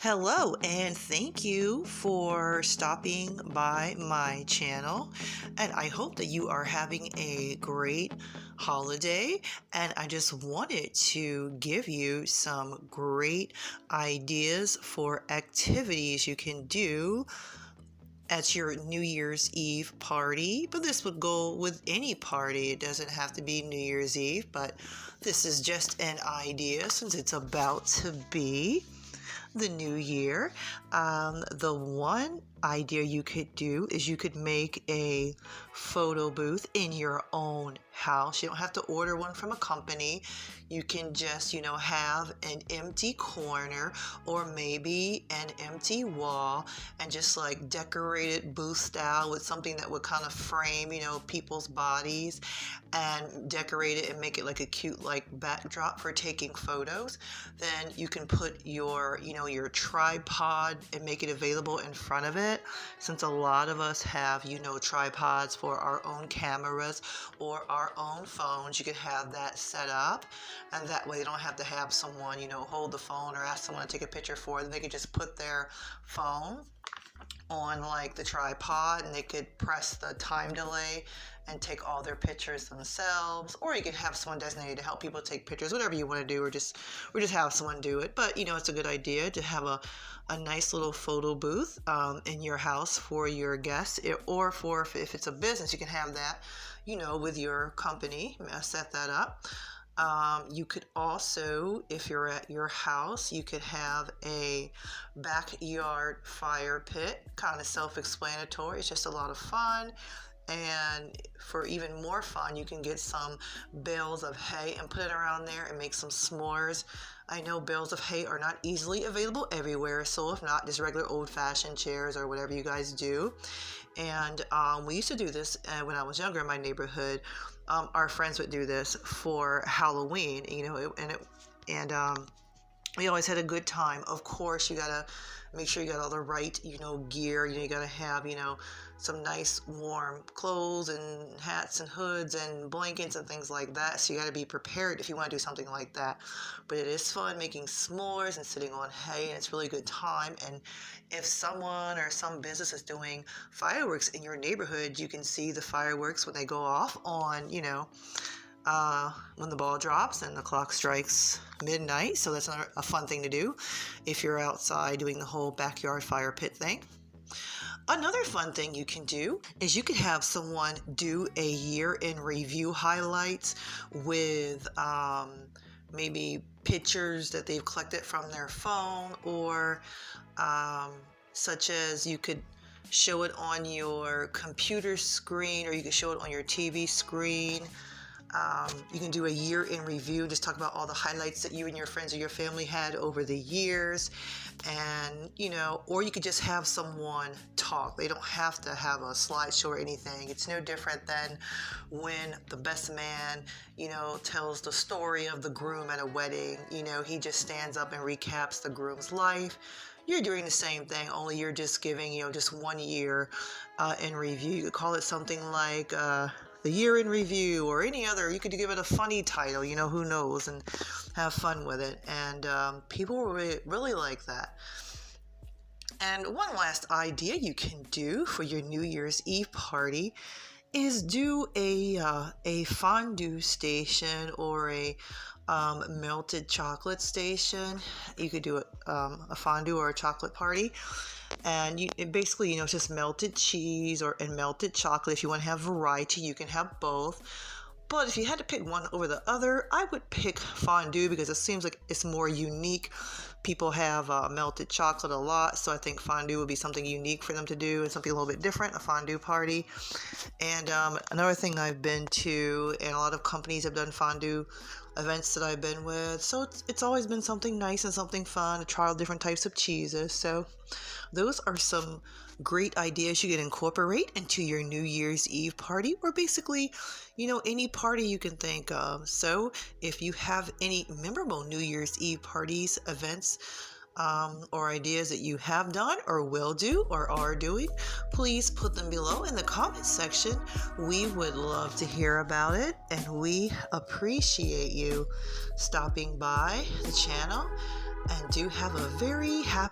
Hello, and thank you for stopping by my channel. And I hope that you are having a great holiday. And I just wanted to give you some great ideas for activities you can do at your New Year's Eve party. But this would go with any party. It doesn't have to be New Year's Eve, but this is just an idea since it's about to be the new year. The one idea you could do is you could make a photo booth in your own house. You don't have to order one from a company. You can just, have an empty corner or maybe an empty wall and just like decorate it booth style with something that would kind of frame, people's bodies and decorate it and make it like a cute like backdrop for taking photos. Then you can put your tripod and make it available in front of it, since a lot of us have tripods for our own cameras or our own phones. You could have that set up, and that way they don't have to have someone hold the phone or ask someone to take a picture for them. They could just put their phone on like the tripod and they could press the time delay and take all their pictures themselves, or you could have someone designated to help people take pictures, whatever you want to do, or just have someone do it. But it's a good idea to have a nice little photo booth in your house for your guests, or for if it's a business, you can have that with your company. Set that up. You could also, if you're at your house, you could have a backyard fire pit, kind of self-explanatory. It's just a lot of fun. And for even more fun, you can get some bales of hay and put it around there and make some s'mores. I know bales of hay are not easily available everywhere, so if not, just regular old-fashioned chairs or whatever you guys do. And we used to do this when I was younger in my neighborhood. Our friends would do this for Halloween, and we always had a good time. Of course, you gotta make sure you got all the right, gear. You gotta have, some nice warm clothes and hats and hoods and blankets and things like that. So you gotta be prepared if you want to do something like that. But it is fun making s'mores and sitting on hay, and it's really good time. And if someone or some business is doing fireworks in your neighborhood, you can see the fireworks when they go off on, when the ball drops and the clock strikes midnight. So that's a fun thing to do if you're outside doing the whole backyard fire pit thing. Another fun thing you can do is you could have someone do a year in review highlights with maybe pictures that they've collected from their phone, or such as you could show it on your computer screen, or you could show it on your TV screen. You can do a year in review, just talk about all the highlights that you and your friends or your family had over the years. And, or you could just have someone talk. They don't have to have a slideshow or anything. It's no different than when the best man, tells the story of the groom at a wedding. He just stands up and recaps the groom's life. You're doing the same thing, only you're just giving, just 1 year in review. You could call it something like the year in review, or any other. You could give it a funny title, who knows, and have fun with it. And people will really like that. And one last idea you can do for your New Year's Eve party is do a fondue station or a melted chocolate station. You could do a fondue or a chocolate party. And basically, it's just melted cheese and melted chocolate. If you want to have variety, you can have both. But if you had to pick one over the other, I would pick fondue because it seems like it's more unique. People have melted chocolate a lot, so I think fondue would be something unique for them to do and something a little bit different, a fondue party. And another thing I've been to, and a lot of companies have done fondue events that I've been with, so it's always been something nice and something fun to try all different types of cheeses. So those are some great ideas you can incorporate into your New Year's Eve party, or basically, any party you can think of. So if you have any memorable New Year's Eve parties, events, or ideas that you have done or will do or are doing, please put them below in the comment section. We would love to hear about it, and we appreciate you stopping by the channel, and do have a very happy